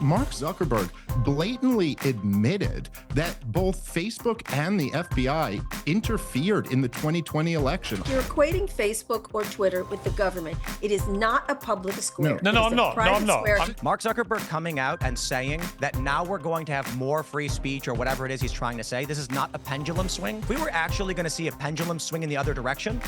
Mark Zuckerberg blatantly admitted that both Facebook and the FBI interfered in the 2020 election. You're equating Facebook or Twitter with the government. It is not a public square. No, I'm not. Mark Zuckerberg coming out and saying that now we're going to have more free speech or whatever it is he's trying to say. This is not a pendulum swing. If we were actually going to see a pendulum swing in the other direction,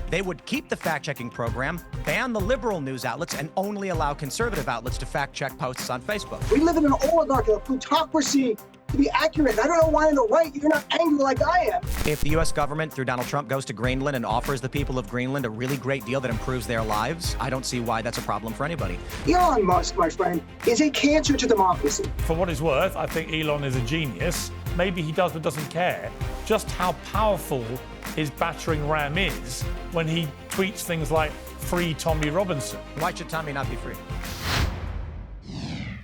they would keep the fact-checking program, ban the liberal news outlets, and only allow conservative outlets to fact-check posts on Facebook. We live in an oligarchy, a plutocracy to be accurate. I don't know why on the right you're not angry like I am. If the U.S. government, through Donald Trump, goes to Greenland and offers the people of Greenland a really great deal that improves their lives, I don't see why that's a problem for anybody. Elon Musk, my friend, is a cancer to democracy. For what it's worth, I think Elon is a genius. Maybe he does but doesn't care just how powerful his battering ram is when he tweets things like, "Free Tommy Robinson." Why should Tommy not be free?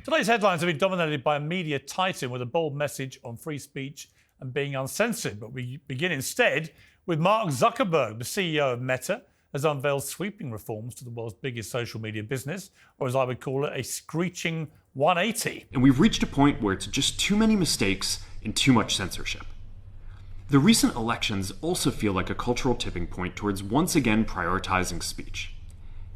Today's headlines have been dominated by a media titan with a bold message on free speech and being uncensored. But we begin instead with Mark Zuckerberg, the CEO of Meta, has unveiled sweeping reforms to the world's biggest social media business, or as I would call it, a screeching 180. And we've reached a point where it's just too many mistakes and too much censorship. The recent elections also feel like a cultural tipping point towards once again prioritizing speech.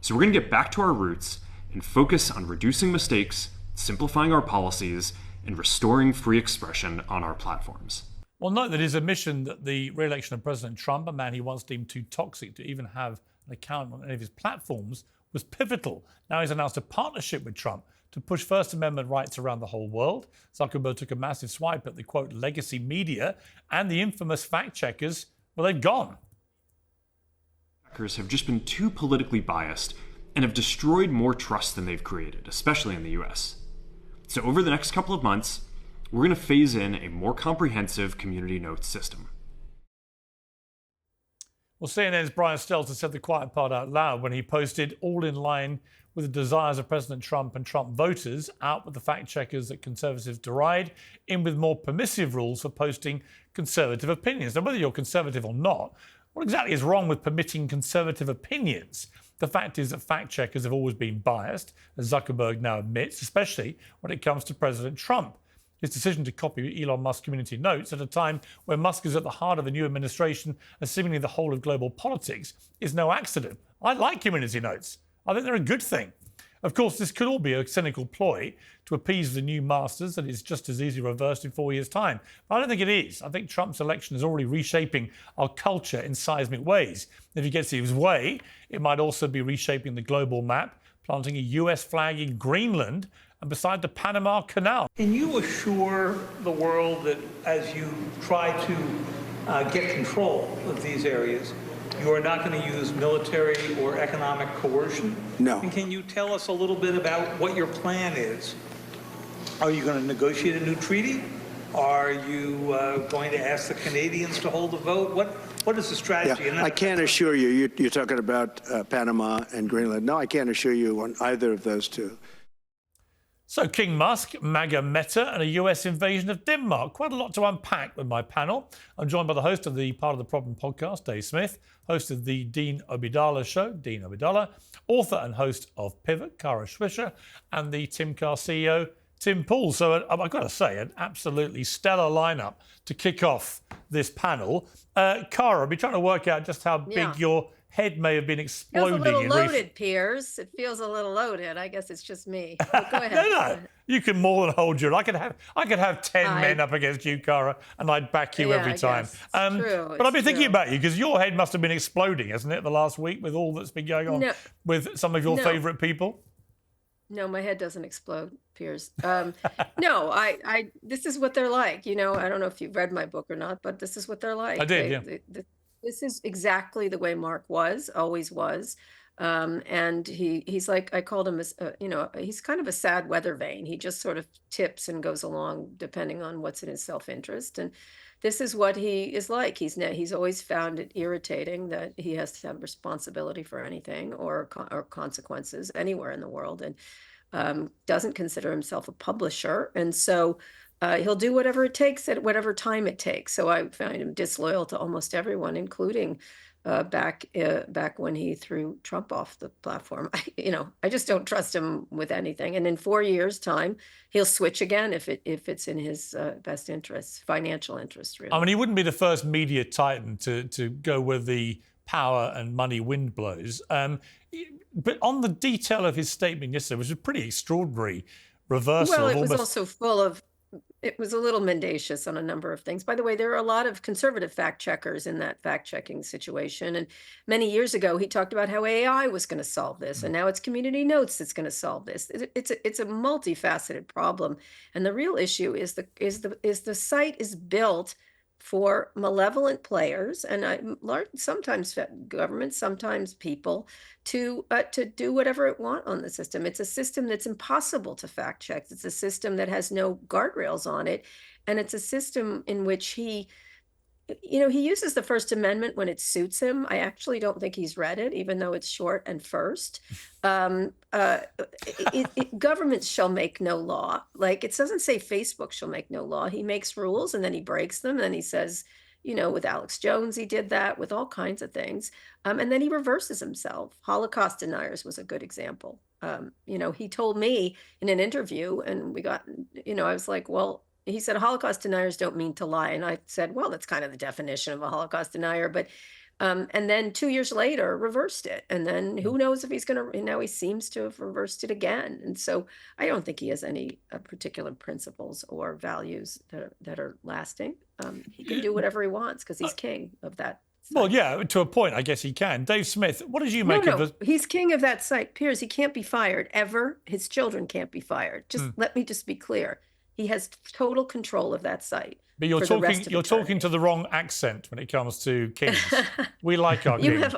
So we're going to get back to our roots and focus on reducing mistakes, simplifying our policies, and restoring free expression on our platforms. Well, note that his admission that the re-election of President Trump, a man he once deemed too toxic to even have an account on any of his platforms, was pivotal. Now he's announced a partnership with Trump to push First Amendment rights around the whole world. Zuckerberg took a massive swipe at the, quote, legacy media, and the infamous fact-checkers, well, they've gone. Checkers have just been too politically biased and have destroyed more trust than they've created, especially in the US. So over the next couple of months, we're going to phase in a more comprehensive community notes system. Well, CNN's Brian Stelter said the quiet part out loud when he posted, all in line with the desires of President Trump and Trump voters, out with the fact-checkers that conservatives deride, in with more permissive rules for posting conservative opinions. Now, whether you're conservative or not, what exactly is wrong with permitting conservative opinions? The fact is that fact-checkers have always been biased, as Zuckerberg now admits, especially when it comes to President Trump. His decision to copy Elon Musk's community notes at a time where Musk is at the heart of the new administration and seemingly the whole of global politics is no accident. I like community notes. I think they're a good thing. Of course, this could all be a cynical ploy to appease the new masters that is just as easily reversed in 4 years' time. But I don't think it is. I think Trump's election is already reshaping our culture in seismic ways. If he gets his way, it might also be reshaping the global map, planting a US flag in Greenland and beside the Panama Canal. Can you assure the world that as you try to get control of these areas, you are not going to use military or economic coercion? No. And can you tell us a little bit about what your plan is? Are you going to negotiate a new treaty? Are you going to ask the Canadians to hold a vote? What is the strategy? Yeah, I can't assure you. You're talking about Panama and Greenland. No, I can't assure you on either of those two. So King Musk, MAGA Meta, and a US invasion of Denmark. Quite a lot to unpack with my panel. I'm joined by the host of the Part of the Problem podcast, Dave Smith, host of the Dean Obeidallah show, Dean Obeidallah, author and host of Pivot, Kara Swisher, and the Timcast CEO, Tim Pool. So I've got to say, an absolutely stellar lineup to kick off this panel. Kara, I've been trying to work out just how big your head may have been exploding. Feels a little loaded, Piers. It feels a little loaded. I guess it's just me. But go ahead. No. You can more than hold your. I could have 10 men up against you, Kara, and I'd back you every time. True. But I've been thinking about you because your head must have been exploding, hasn't it, the last week with all that's been going on with some of your favourite people? No, my head doesn't explode, Piers. No, I. This is what they're like. You know, I don't know if you've read my book or not, but this is what they're like. I did, This is exactly the way Mark was, always was. And he's like, I called him, he's kind of a sad weather vane. He just sort of tips and goes along depending on what's in his self-interest. And this is what he is like. He's always found it irritating that he has to have responsibility for anything or consequences anywhere in the world, and doesn't consider himself a publisher. And so he'll do whatever it takes at whatever time it takes. So I find him disloyal to almost everyone, including back when he threw Trump off the platform. I just don't trust him with anything. And in 4 years' time, he'll switch again if it's in his best interests, financial interest, really. I mean, he wouldn't be the first media titan to go where the power and money wind blows. But on the detail of his statement yesterday, which was a pretty extraordinary reversal. Well, it was also full of. It was a little mendacious on a number of things. By the way, there are a lot of conservative fact checkers in that fact checking situation. And many years ago, he talked about how AI was going to solve this. And now it's community notes that's going to solve this. It's a multifaceted problem. And the real issue is the site is built for malevolent players and sometimes governments, sometimes people to do whatever it want on the system. It's a system that's impossible to fact check. It's a system that has no guardrails on it, and it's a system in which he uses the First Amendment when it suits him. I actually don't think he's read it, even though it's short and first. Governments shall make no law. Like, it doesn't say Facebook shall make no law. He makes rules and then he breaks them. And he says, with Alex Jones, he did that with all kinds of things. And then he reverses himself. Holocaust deniers was a good example. He told me in an interview, and we got, I was like, well, he said, Holocaust deniers don't mean to lie. And I said, well, that's kind of the definition of a Holocaust denier. But and then 2 years later, reversed it. And then who knows if he's going to, now he seems to have reversed it again. And so I don't think he has any particular principles or values that are lasting. He can do whatever he wants because he's king of that site. Well, yeah, to a point, I guess he can. Dave Smith, what did you make of this? He's king of that site. Piers, he can't be fired ever. His children can't be fired. Let me just be clear. He has total control of that site. But you're talking to the wrong accent when it comes to kings. We like our kings.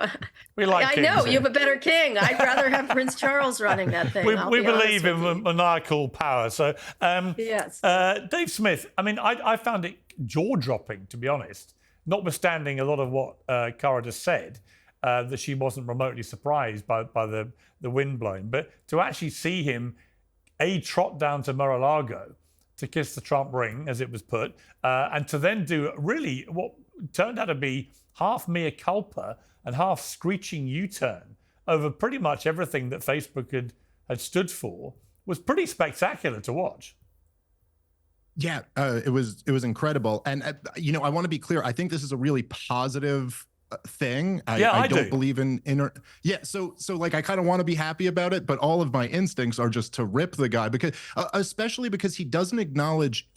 We like kings. I know, you have a better king. I'd rather have Prince Charles running that thing. We believe in maniacal power. So, yes. Dave Smith, I mean, I found it jaw-dropping, to be honest, notwithstanding a lot of what Cara just said, that she wasn't remotely surprised by the wind blowing. But to actually see him, trot down to Mar-a-Lago to kiss the Trump ring, as it was put, and to then do really what turned out to be half mea culpa and half screeching U-turn over pretty much everything that Facebook had stood for was pretty spectacular to watch. Yeah, it was incredible. And, I want to be clear. I think this is a really positive thing. I don't believe in so like I kind of want to be happy about it, but all of my instincts are just to rip the guy, because especially because he doesn't acknowledge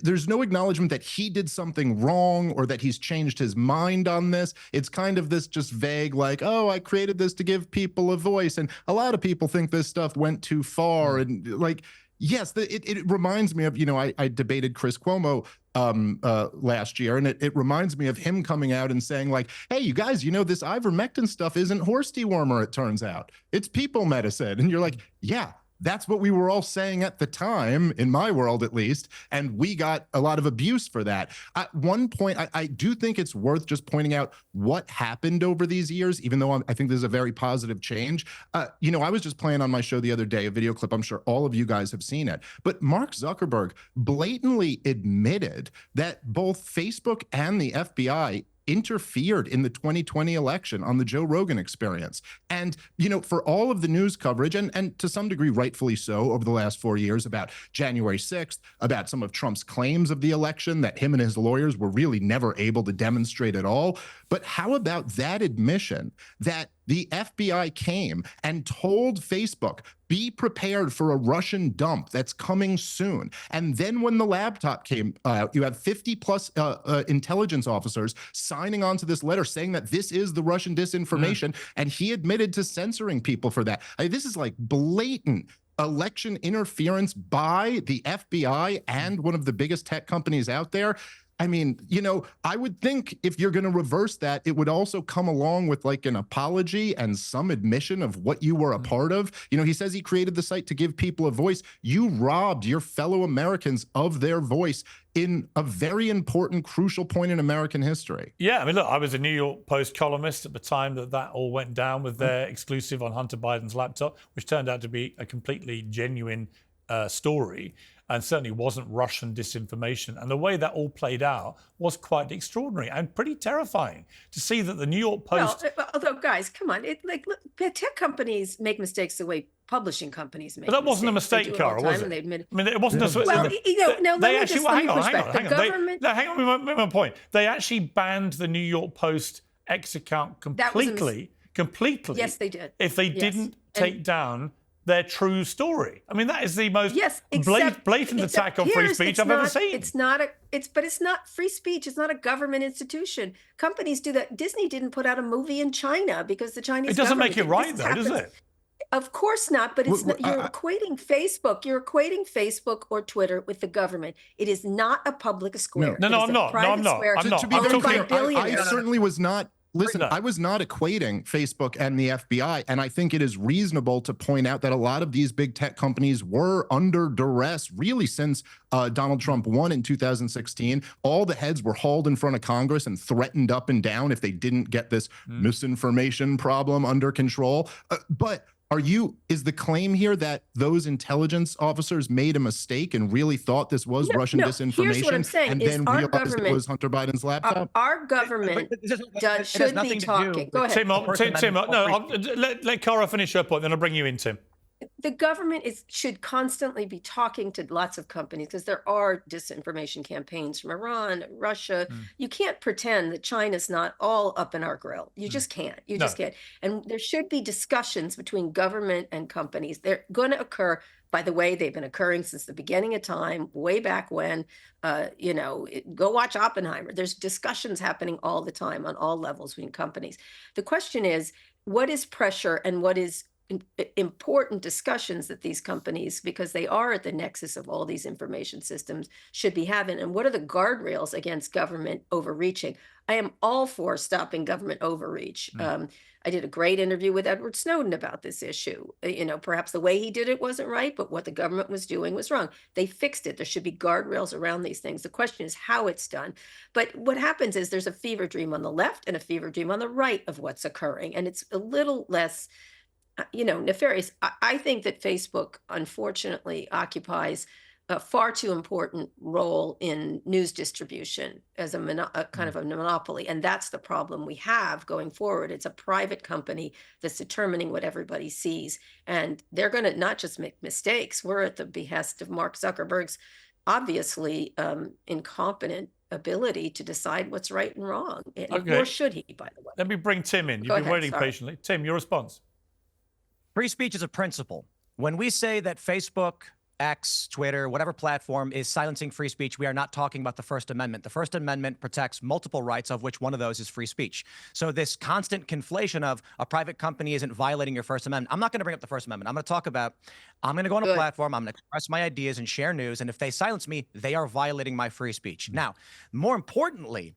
there's no acknowledgement that he did something wrong or that he's changed his mind on this. It's kind of this just vague, like, oh, I created this to give people a voice. And a lot of people think this stuff went too far. And like, yes, it reminds me of, I debated Chris Cuomo last year, and it reminds me of him coming out and saying, like, hey, you guys, this ivermectin stuff isn't horse dewormer, it turns out. It's people medicine. And you're like, yeah, that's what we were all saying at the time, in my world at least, and we got a lot of abuse for that. At one point, I do think it's worth just pointing out what happened over these years, even though I think this is a very positive change. I was just playing on my show the other day a video clip. I'm sure all of you guys have seen it. But Mark Zuckerberg blatantly admitted that both Facebook and the FBI interfered in the 2020 election on the Joe Rogan Experience. And, for all of the news coverage, and to some degree rightfully so, over the last 4 years about January 6th, about some of Trump's claims of the election that him and his lawyers were really never able to demonstrate at all. But how about that admission that the FBI came and told Facebook, be prepared for a Russian dump that's coming soon. And then when the laptop came out, you have 50 plus intelligence officers signing on to this letter saying that this is the Russian disinformation. And he admitted to censoring people for that. This is like blatant election interference by the FBI and one of the biggest tech companies out there. I mean, I would think if you're going to reverse that, it would also come along with like an apology and some admission of what you were a part of. He says he created the site to give people a voice. You robbed your fellow Americans of their voice in a very important, crucial point in American history. Yeah, I mean, look, I was a New York Post columnist at the time that all went down with their exclusive on Hunter Biden's laptop, which turned out to be a completely genuine story. and certainly wasn't Russian disinformation. And the way that all played out was quite extraordinary and pretty terrifying to see that the New York Post. Well, although, guys, come on, look, tech companies make mistakes the way publishing companies make. But that wasn't a mistake, Cara, was it? I mean, it wasn't a. Well, now they let actually. me Hang on. hang on. My point. They actually banned the New York Post X account completely. Completely. Yes, they did. If they didn't take down their true story. I mean, that is the most blatant attack on free speech I've ever seen. But it's not free speech. It's not a government institution. Companies do that. Disney didn't put out a movie in China because the Chinese. It doesn't make it right, though, does it? Of course not. But it's you're equating Facebook. You're equating Facebook or Twitter with the government. It is not a public square. No, I'm not. To be very clear, I certainly was not. Listen, No. I was not equating Facebook and the FBI, and I think it is reasonable to point out that a lot of these big tech companies were under duress really since Donald Trump won in 2016. All the heads were hauled in front of Congress and threatened up and down if they didn't get this misinformation problem under control. But is the claim here that those intelligence officers made a mistake and really thought this was Russian disinformation, here's what I'm saying, and is then our realized it government- was Hunter Biden's laptop? Our government should be talking. Go ahead. Tim, no, let Cara finish her point, then I'll bring you in, Tim. The government should constantly be talking to lots of companies because there are disinformation campaigns from Iran, Russia. You can't pretend that China's not all up in our grill. You just can't. You just can't. And there should be discussions between government and companies. They're going to occur. By the way, they've been occurring since the beginning of time, way back when. Go watch Oppenheimer. There's discussions happening all the time on all levels between companies. The question is, what is pressure and what is important discussions that these companies, because they are at the nexus of all these information systems, should be having, and what are the guardrails against government overreaching? I am all for stopping government overreach. I did a great interview with Edward Snowden about this issue. Perhaps the way he did it wasn't right, but what the government was doing was wrong. They fixed it. There should be guardrails around these things. The question is how it's done. But what happens is there's a fever dream on the left and a fever dream on the right of what's occurring, and it's a little less nefarious. I think that Facebook, unfortunately, occupies a far too important role in news distribution as a kind of a monopoly. And that's the problem we have going forward. It's a private company that's determining what everybody sees. And they're going to not just make mistakes. We're at the behest of Mark Zuckerberg's obviously incompetent ability to decide what's right and wrong. Or should he, by the way? Let me bring Tim in. You've been waiting patiently. Tim, your response. Free speech is a principle. When we say that Facebook, X, Twitter, whatever platform is silencing free speech, we are not talking about the First Amendment. The First Amendment protects multiple rights, of which one of those is free speech. So this constant conflation of a private company isn't violating your First Amendment. I'm not going to bring up the First Amendment. I'm going to talk about, I'm going to go on a platform, I'm going to express my ideas and share news. And if they silence me, they are violating my free speech. Now, more importantly,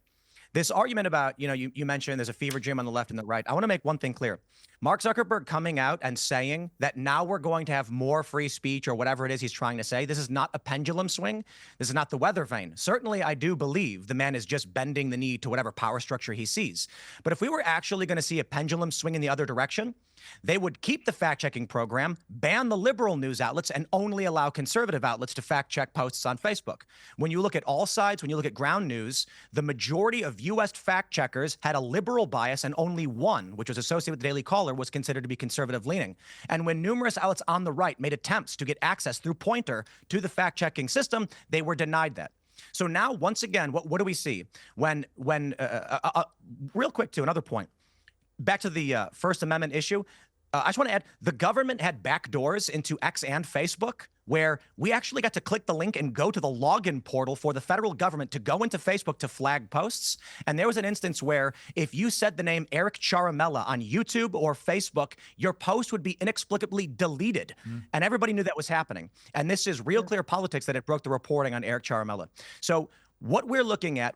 this argument about, you mentioned there's a fever dream on the left and the right. I want to make one thing clear. Mark Zuckerberg coming out and saying that now we're going to have more free speech or whatever it is he's trying to say, this is not a pendulum swing. This is not the weather vane. Certainly, I do believe the man is just bending the knee to whatever power structure he sees. But if we were actually going to see a pendulum swing in the other direction, they would keep the fact-checking program, ban the liberal news outlets, and only allow conservative outlets to fact-check posts on Facebook. When you look at all sides, when you look at ground news, the majority of U.S. fact-checkers had a liberal bias, and only one, which was associated with the Daily Caller, was considered to be conservative-leaning. And when numerous outlets on the right made attempts to get access through Pointer to the fact-checking system, they were denied that. So now, once again, what do we see? Real quick, too, another point. Back to the First Amendment issue, I just want to add, the government had backdoors into X and Facebook where we actually got to click the link and go to the login portal for the federal government to go into Facebook to flag posts. And there was an instance where if you said the name Eric Charamella on YouTube or Facebook, your post would be inexplicably deleted. And everybody knew that was happening. And this is real clear politics that it broke the reporting on Eric Charamella. So what we're looking at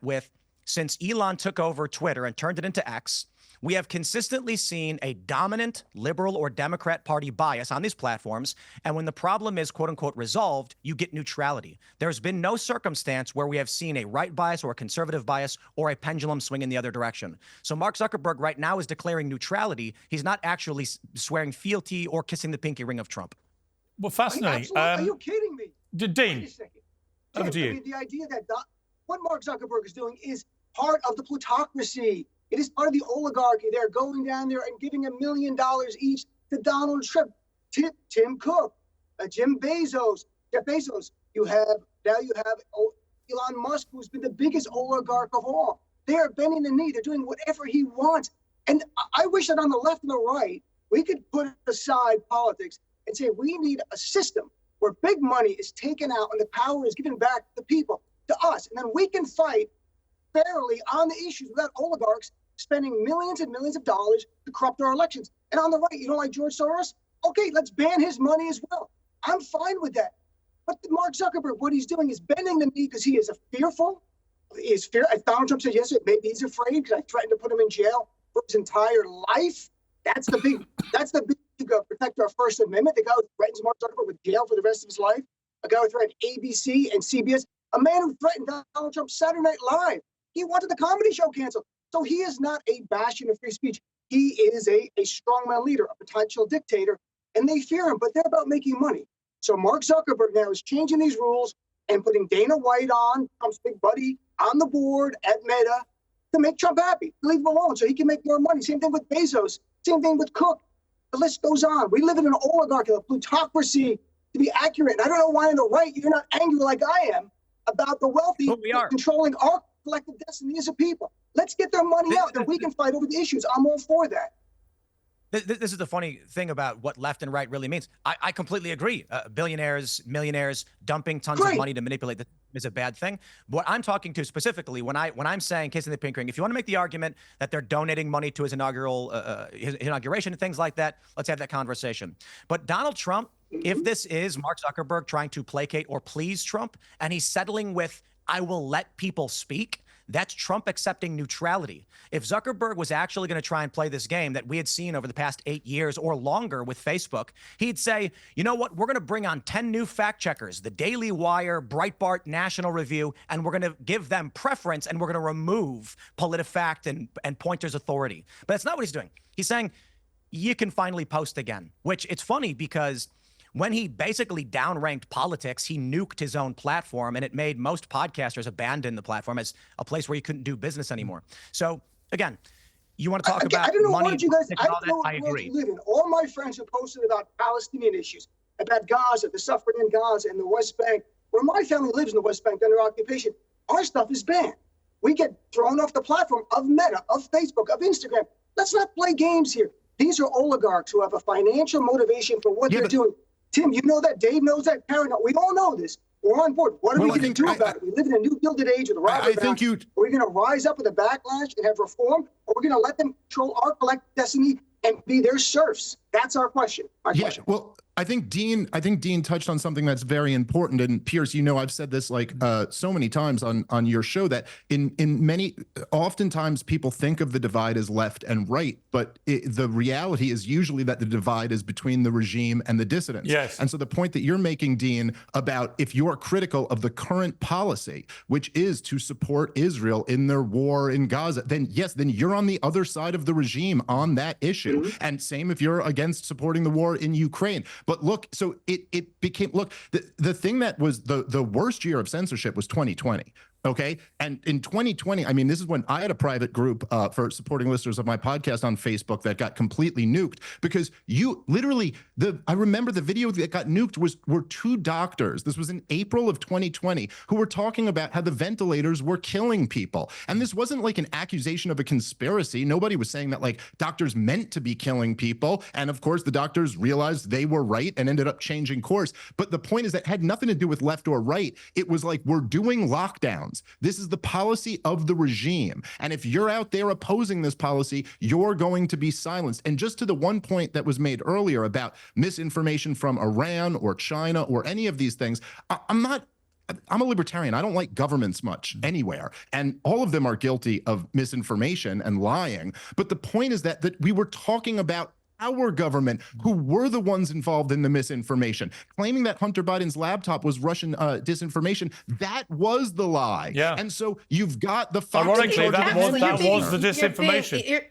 since Elon took over Twitter and turned it into X, we have consistently seen a dominant liberal or Democrat party bias on these platforms. And when the problem is, quote unquote, resolved, you get neutrality. There's been no circumstance where we have seen a right bias or a conservative bias or a pendulum swing in the other direction. So Mark Zuckerberg right now is declaring neutrality. He's not actually swearing fealty or kissing the pinky ring of Trump. Well, fascinating. Are you kidding me? Dean, Over to you. I mean, the idea that what Mark Zuckerberg is doing is part of the plutocracy. It is part of the oligarchy. They're going down there and giving $1 million each to Donald Trump, Tim Cook, Jeff Bezos. You have Elon Musk, who's been the biggest oligarch of all. They are bending the knee. They're doing whatever he wants. And I wish that on the left and the right, we could put aside politics and say we need a system where big money is taken out and the power is given back to the people, to us. And then we can fight fairly on the issues without oligarchs spending millions and millions of dollars to corrupt our elections. And on the right, you don't like George Soros? Okay, let's ban his money as well. I'm fine with that. But Mark Zuckerberg, what he's doing is bending the knee because he is fearful. He is fear. As Donald Trump said yesterday, maybe he's afraid because I threatened to put him in jail for his entire life. That's the big protect our First Amendment. The guy who threatens Mark Zuckerberg with jail for the rest of his life. A guy who threatened ABC and CBS. A man who threatened Donald Trump's Saturday Night Live. He wanted the comedy show canceled. So he is not a bastion of free speech. He is a strongman leader, a potential dictator, and they fear him, but they're about making money. So Mark Zuckerberg now is changing these rules and putting Dana White on, Trump's big buddy, on the board at Meta to make Trump happy, leave him alone so he can make more money. Same thing with Bezos, same thing with Cook. The list goes on. We live in an oligarchy, a plutocracy, to be accurate. And I don't know why on the right you're not angry like I am about the wealthy controlling our collective destiny as a people. Let's get their money out and we can fight over the issues. I'm all for that. This is the funny thing about what left and right really means. I completely agree. Billionaires, millionaires dumping tons of money to manipulate the is a bad thing. What I'm talking to specifically, when I'm saying case in the pink ring, if you want to make the argument that they're donating money to his inauguration and things like that, let's have that conversation. But Donald Trump, if this is Mark Zuckerberg trying to placate or please Trump, and he's settling with, I will let people speak, that's Trump accepting neutrality. If Zuckerberg was actually going to try and play this game that we had seen over the past 8 years or longer with Facebook, he'd say, you know what, we're going to bring on 10 new fact checkers, the Daily Wire, Breitbart, National Review, and we're going to give them preference and we're going to remove PolitiFact and Poynter's authority. But that's not what he's doing. He's saying, you can finally post again, which it's funny because when he basically downranked politics, he nuked his own platform, and it made most podcasters abandon the platform as a place where you couldn't do business anymore. So, again, you want to talk about money? I don't know what world you live in. All my friends who posted about Palestinian issues, about Gaza, the suffering in Gaza and the West Bank, where my family lives in the West Bank under occupation, our stuff is banned. We get thrown off the platform of Meta, of Facebook, of Instagram. Let's not play games here. These are oligarchs who have a financial motivation for what they're doing. Tim, you know that. Dave knows that. Karen, we all know this. We're on board. What are we going to do about it? We live in a new Gilded Age with a robber baron. Are we going to rise up with a backlash and have reform? Or are we going to let them control our collective destiny and be their serfs? That's our question. Well, I think Dean touched on something that's very important. And Piers, you know, I've said this like so many times on your show that oftentimes people think of the divide as left and right, but the reality is usually that the divide is between the regime and the dissidents. Yes. And so the point that you're making, Dean, about if you're critical of the current policy, which is to support Israel in their war in Gaza, then yes, then you're on the other side of the regime on that issue. Mm-hmm. And same if you're against supporting the war in Ukraine. But look, so it became, look, the thing that was the worst year of censorship was 2020. Okay. And in 2020, I mean, this is when I had a private group for supporting listeners of my podcast on Facebook that got completely nuked because you literally, I remember the video that got nuked were two doctors. This was in April of 2020 who were talking about how the ventilators were killing people. And this wasn't like an accusation of a conspiracy. Nobody was saying that like doctors meant to be killing people. And of course, the doctors realized they were right and ended up changing course. But the point is that had nothing to do with left or right. It was like, we're doing lockdowns. This is the policy of the regime. And if you're out there opposing this policy, you're going to be silenced. And just to the one point that was made earlier about misinformation from Iran or China or any of these things, I'm a libertarian. I don't like governments much anywhere. And all of them are guilty of misinformation and lying. But the point is that we were talking about our government, who were the ones involved in the misinformation, claiming that Hunter Biden's laptop was Russian disinformation. That was the lie. Yeah. And so you've got the Fox. Ironically, that was the disinformation.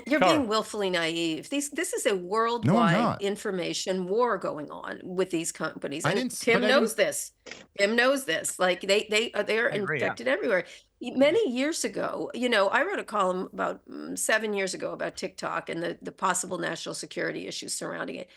You're being willfully naive. This is a worldwide information war going on with these companies. And Tim knows this. Tim knows this. Like they're infected everywhere. Many years ago, I wrote a column about 7 years ago about TikTok and the possible national security issues surrounding it.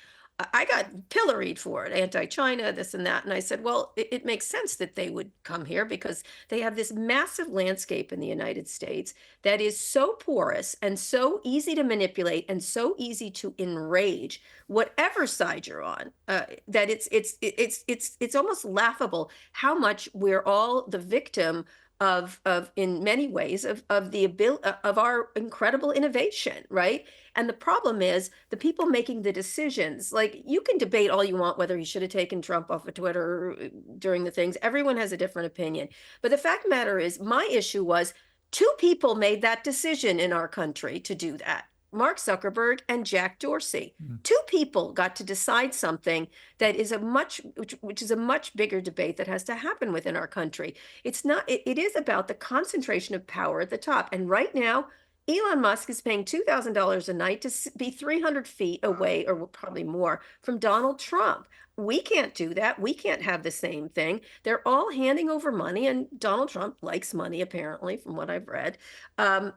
I got pilloried for it, anti-China, this and that. And I said, well, it makes sense that they would come here because they have this massive landscape in the United States that is so porous and so easy to manipulate and so easy to enrage whatever side you're on, that it's almost laughable how much we're all the victim of in many ways of our incredible innovation, right? And the problem is the people making the decisions. Like, you can debate all you want whether he should have taken Trump off of Twitter during the things. Everyone has a different opinion. But the fact of the matter is, my issue was 2 people made that decision in our country to do that. Mark Zuckerberg and Jack Dorsey. 2 people got to decide something that is which is a much bigger debate that has to happen within our country. It is about the concentration of power at the top. And right now, Elon Musk is paying $2,000 a night to be 300 feet away, or probably more, from Donald Trump. We can't do that. We can't have the same thing. They're all handing over money, and Donald Trump likes money, apparently, from what I've read. And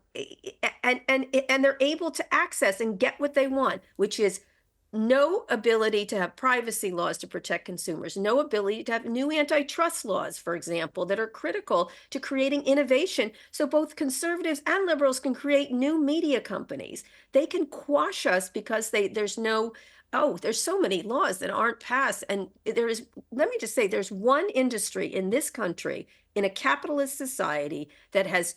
they're able to access and get what they want, which is no ability to have privacy laws to protect consumers, no ability to have new antitrust laws, for example, that are critical to creating innovation so both conservatives and liberals can create new media companies. They can quash us because there's so many laws that aren't passed. And let me just say, there's one industry in this country, in a capitalist society, that has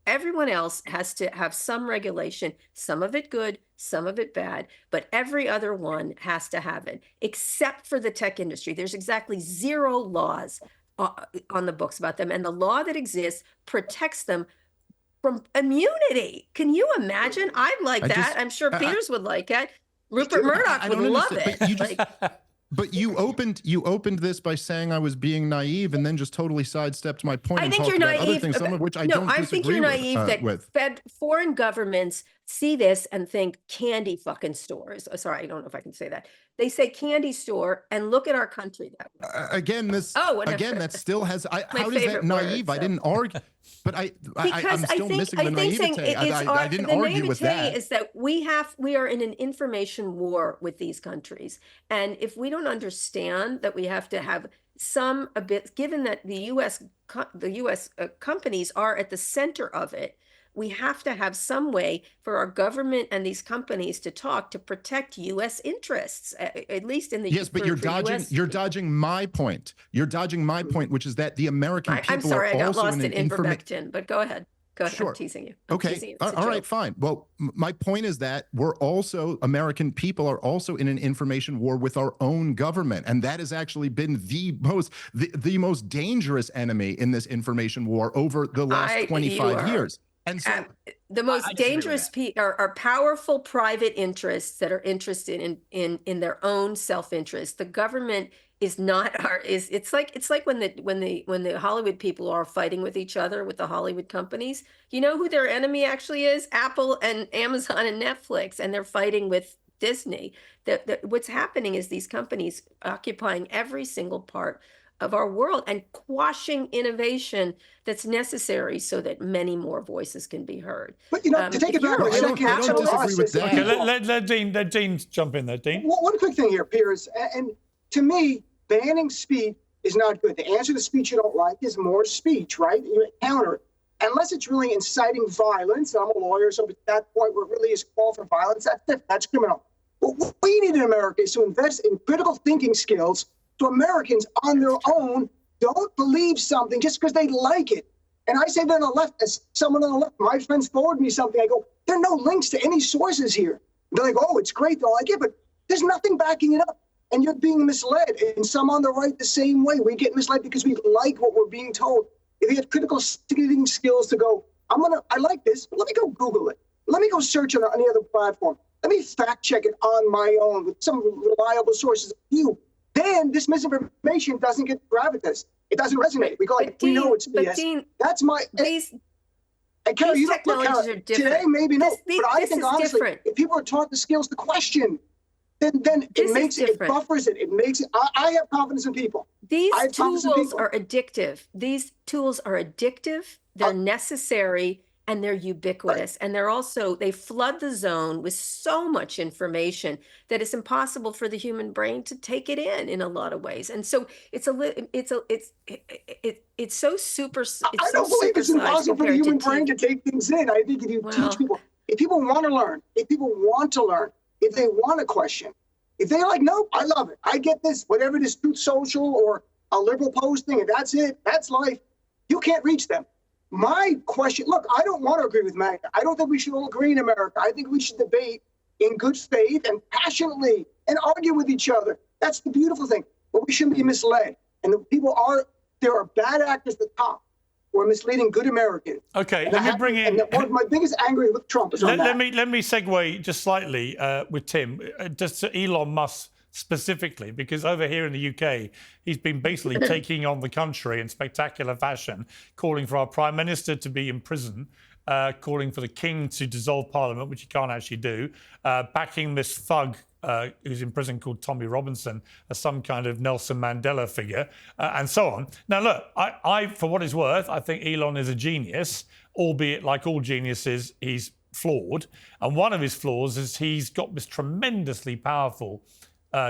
everyone else has to have some regulation, some of it good, some of it bad, but every other one has to have it, except for the tech industry. There's exactly 0 laws on the books about them. And the law that exists protects them from immunity. Can you imagine? I'd like that. I'm sure Piers would like it. Rupert Murdoch would love it. But you opened this by saying I was being naive, and then just totally sidestepped my point. I think you're naive. Other things, some of which I don't disagree with. I think you're naive that foreign governments see this and think candy fucking stores. Oh, sorry, I don't know if I can say that. They say candy store and look at our country that way. That still has. How is that naive? Word, I didn't argue, but I'm still missing the naivete. I didn't argue with that. Is that we are in an information war with these countries, and if we don't understand that we have to have given that the U.S. companies are at the center of it, we have to have some way for our government and these companies to talk to protect U.S. interests, at least in the yes. But you're dodging my point. You're dodging my point, which is that the American people I'm sorry, are I got also lost in ivermectin, but go ahead. Sure. I'm teasing you. Okay. All right, fine. Well, my point is that American people are also in an information war with our own government. And that has actually been the most dangerous enemy in this information war over the last 25 years. And so the most dangerous are powerful private interests that are interested in their own self-interest. The government is not it's like when the Hollywood people are fighting with each other with the Hollywood companies. You know who their enemy actually is? Apple and Amazon and Netflix, and they're fighting with Disney. What's happening is these companies occupying every single part of our world and quashing innovation that's necessary so that many more voices can be heard. But to take it back, I don't disagree with that. Okay, let Dean jump in there. Dean. One quick thing here, Piers, and to me, banning speech is not good. To answer the speech you don't like is more speech, right? You counter it. Unless it's really inciting violence, I'm a lawyer, so at that point where it really is call for violence, that's criminal. What we need in America is to invest in critical thinking skills so Americans on their own don't believe something just because they like it. And I say that on the left, as someone on the left, my friends forward me something, I go, there are no links to any sources here. They're like, oh, it's great, they're like, yeah, but there's nothing backing it up. And you're being misled. And some on the right the same way. We get misled because we like what we're being told. If you have critical thinking skills to go, I like this, but let me go Google it. Let me go search on any other platform. Let me fact check it on my own with some reliable sources. Then this misinformation doesn't get gravitas. It doesn't resonate. We go like, we know it's BS. Dean, that's my. And Carol, these you don't look, technologies Carol, are different. Today, maybe no, but I think honestly, different. if people are taught the skills to question, then it makes it, it buffers it. It makes it. I have confidence in people. These tools are addictive. These tools are addictive. They're necessary. And they're ubiquitous. And they're also, they flood the zone with so much information that it's impossible for the human brain to take it in a lot of ways. And so it's so super. I don't believe it's impossible for the human brain to take things in. I think if you teach people, if people want to learn, if they want to question, if they're like, nope, I love it. I get this, whatever it is, Truth Social or a liberal posting, and that's it. That's life. You can't reach them. My question, look, I don't want to agree with MAGA. I don't think we should all agree in America. I think we should debate in good faith and passionately and argue with each other. That's the beautiful thing. But we shouldn't be misled. And there are bad actors at the top who are misleading good Americans. Okay, let me bring in. And one of my biggest anger with Trump is on that. Let me segue just slightly with Tim, just to Elon Musk specifically, because over here in the UK, he's been basically taking on the country in spectacular fashion, calling for our Prime Minister to be in prison, calling for the King to dissolve Parliament, which he can't actually do, backing this thug who's in prison called Tommy Robinson as some kind of Nelson Mandela figure, and so on. Now, look, I, for what it's worth, I think Elon is a genius, albeit like all geniuses, he's flawed. And one of his flaws is he's got this tremendously powerful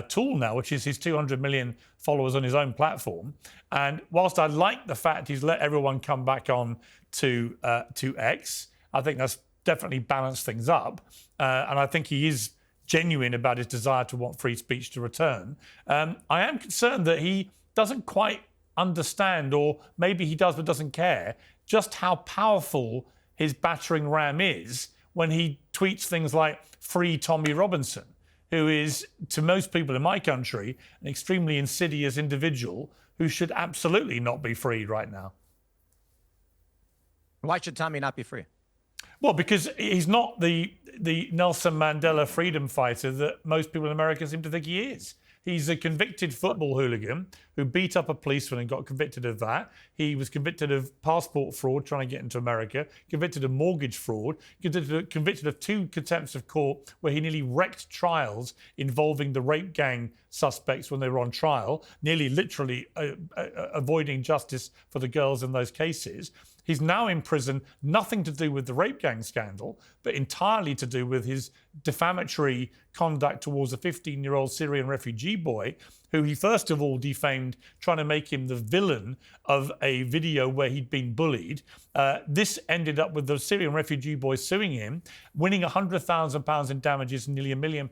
tool now, which is his 200 million followers on his own platform. And whilst I like the fact he's let everyone come back on to X, I think that's definitely balanced things up. And I think he is genuine about his desire to want free speech to return. I am concerned that he doesn't quite understand, or maybe he does but doesn't care, just how powerful his battering ram is when he tweets things like "Free Tommy Robinson," who is, to most people in my country, an extremely insidious individual who should absolutely not be freed right now. Why should Tommy not be free? Well, because he's not the Nelson Mandela freedom fighter that most people in America seem to think he is. He's a convicted football hooligan who beat up a policeman and got convicted of that. He was convicted of passport fraud, trying to get into America, convicted of mortgage fraud, convicted of 2 contempts of court where he nearly wrecked trials involving the rape gang suspects when they were on trial, nearly literally avoiding justice for the girls in those cases. He's now in prison, nothing to do with the rape gang scandal, but entirely to do with his defamatory conduct towards a 15-year-old Syrian refugee boy, who he first of all defamed, trying to make him the villain of a video where he'd been bullied. This ended up with the Syrian refugee boy suing him, winning £100,000 in damages and nearly £1 million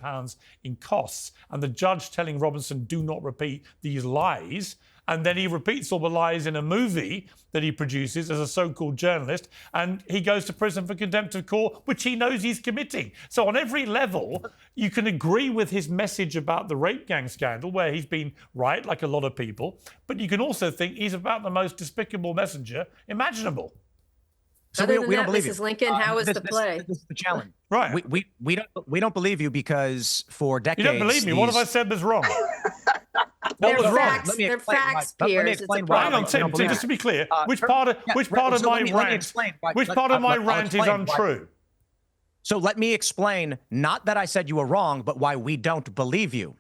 in costs, and the judge telling Robinson, do not repeat these lies. And then he repeats all the lies in a movie that he produces as a so-called journalist, and he goes to prison for contempt of court, which he knows he's committing. So on every level, you can agree with his message about the rape gang scandal, where he's been right, like a lot of people, but you can also think he's about the most despicable messenger imaginable. So Other than we that, don't believe Mrs. you. Lincoln, how is the play? This is the challenge. Right. We don't believe you because for decades... You don't believe me? What have I said was wrong? They're was wrong? facts. They're facts, Piers. It's a problem. Hang on, Tim, just to be clear, which part of my rant is untrue? So let me explain, not that I said you were wrong, but why we don't believe you.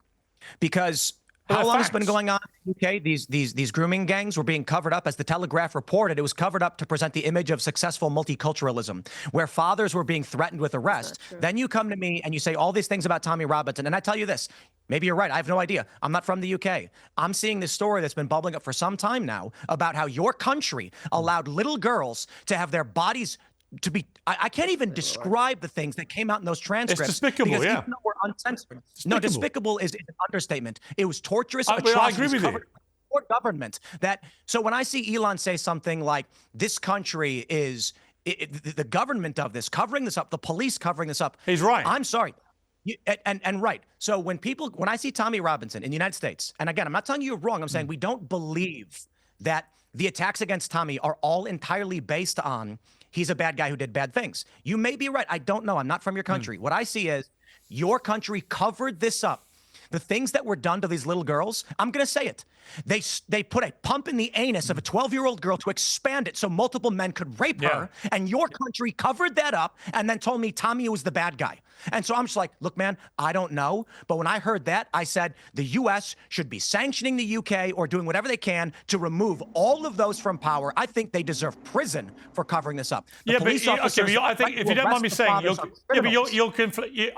Because how long has it been going on in the UK? These grooming gangs were being covered up. As the Telegraph reported, it was covered up to present the image of successful multiculturalism, where fathers were being threatened with arrest. Then you come to me and you say all these things about Tommy Robinson. And I tell you this, maybe you're right. I have no idea. I'm not from the UK. I'm seeing this story that's been bubbling up for some time now about how your country allowed little girls to have their bodies to be, I can't even describe the things that came out in those transcripts. It's despicable, because yeah. even though we're uncensored. No, despicable is an understatement. It was torturous, I agree with you. For government. So when I see Elon say something like, this country is, the government of this, covering this up, the police covering this up. He's right. I'm sorry. And right. So when I see Tommy Robinson in the United States, and again, I'm not telling you you're wrong. I'm saying we don't believe that the attacks against Tommy are all entirely based on he's a bad guy who did bad things. You may be right. I don't know. I'm not from your country. What I see is Your country covered this up. The things that were done to these little girls, I'm going to say it. They put a pump in the anus of a 12-year-old girl to expand it so multiple men could rape her, and your country covered that up and then told me Tommy was the bad guy. And so I'm just like, look, man, I don't know. But when I heard that, I said the U.S. should be sanctioning the U.K. or doing whatever they can to remove all of those from power. I think they deserve prison for covering this up. I think, if you don't mind me saying, I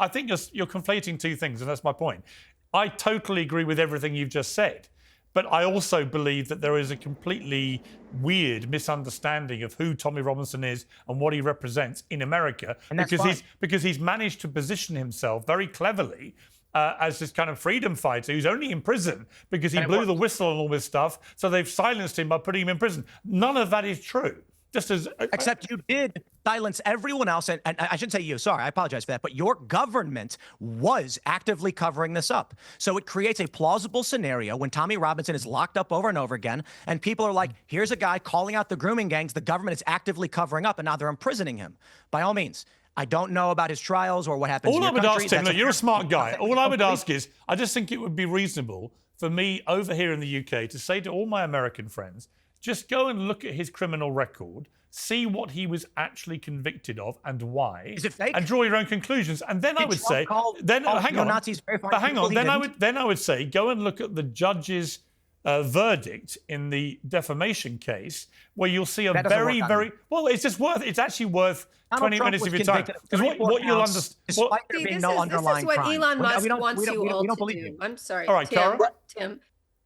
think you're conflating two things, and that's my point. I totally agree with everything you've just said. But I also believe that there is a completely weird misunderstanding of who Tommy Robinson is and what he represents in America, because he's managed to position himself very cleverly as this kind of freedom fighter who's only in prison because he blew the whistle and all this stuff. So they've silenced him by putting him in prison. None of that is true. Except you did silence everyone else, and I shouldn't say you, sorry, I apologize for that, but your government was actively covering this up. So it creates a plausible scenario when Tommy Robinson is locked up over and over again, and people are like, here's a guy calling out the grooming gangs the government is actively covering up, and now they're imprisoning him. By all means, I don't know about his trials or what happens in your country. All I would ask, Tim, look, you're a smart guy. All I would ask is, I just think it would be reasonable for me over here in the UK to say to all my American friends, just go and look at his criminal record, see what he was actually convicted of and why, is it fake? And draw your own conclusions. And then I would say, then hang on, I would say, go and look at the judge's verdict in the defamation case, where you'll see a very, well, it's actually worth 20 minutes of your time. Because what you'll understand, this is what Elon Musk wants you all to do. I'm sorry, all right, Tim.